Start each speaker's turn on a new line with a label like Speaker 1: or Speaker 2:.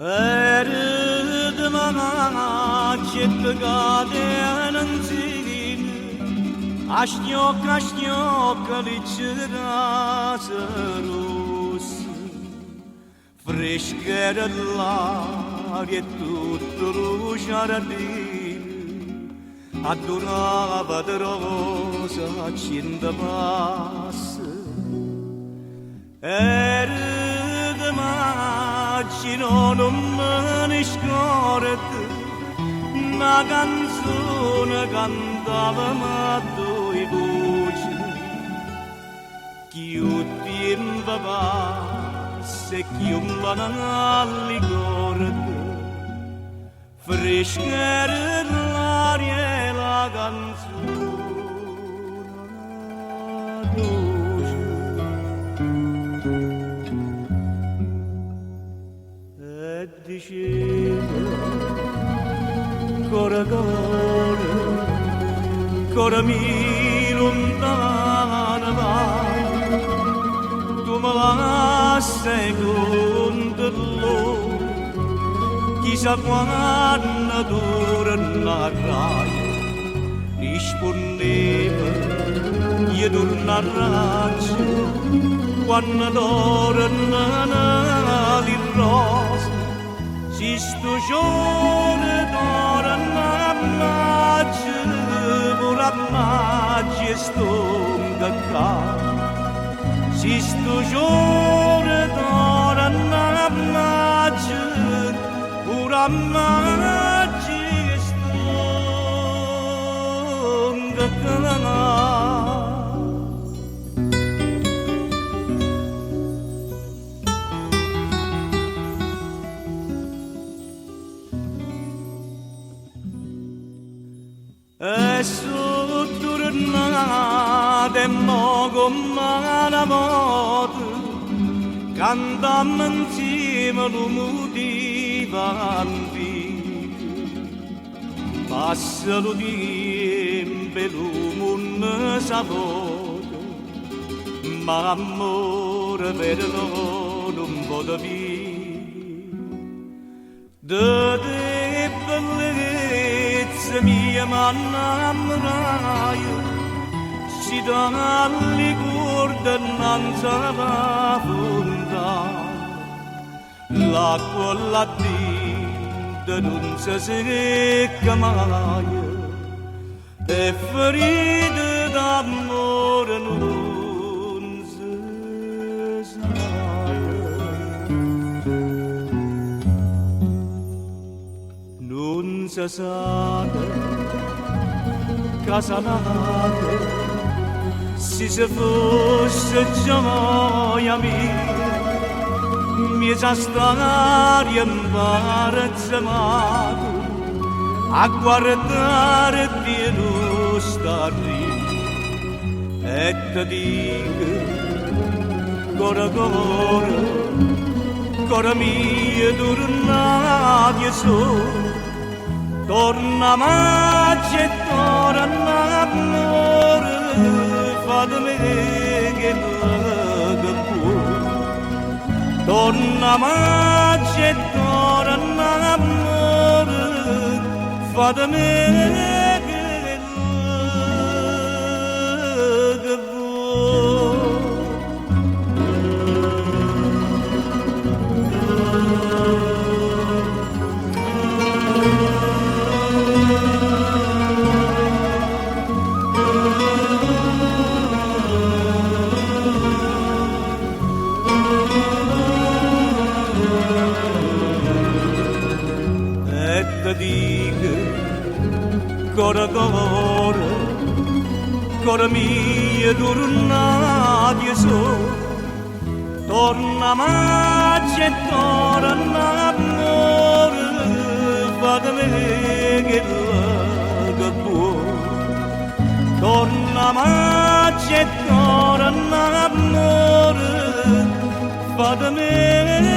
Speaker 1: 에르드마가 짙가 되는 지는 아시녀 리츠라서루스 Fresqueira de l'aria e tutto lo giardino adorava de rosa cinda passa era de maggio non me ne scordo una canzone cantava ma due voci chiudi va se chiumbano alle corde fresca l'aria e la canzone dolce e diceva cora mi lontana vai tu me la seconda loro chissà quando tornerai rispondeva io tornerai quando tornano le rose si sto giorno torna a maggio pure a maggio sto qua si sto giorno torna a maggio pure a maggio sto qua e sono tornata e mo come una volta cantammo insieme l'umotiva antica passa lo tempo e l'uomo s'avvota ma amore per noi non può vivere de bellezza mia m'innamorai si dalle corde innanzi alla fontana l'acqua là dentro non si secca mai e ferite d'amore non si sa non si sa casa nata si fosse gioia mia mi sa stare imparazzato a guardare pieno starri e ti dico cora mia tornati solo torna maggio e torna amore fatemi che può torna maggio e torna amore fatemi che può dico cora mia tornati solo torna maggio e torna amore fatemi che può torna maggio e torna amore fatemi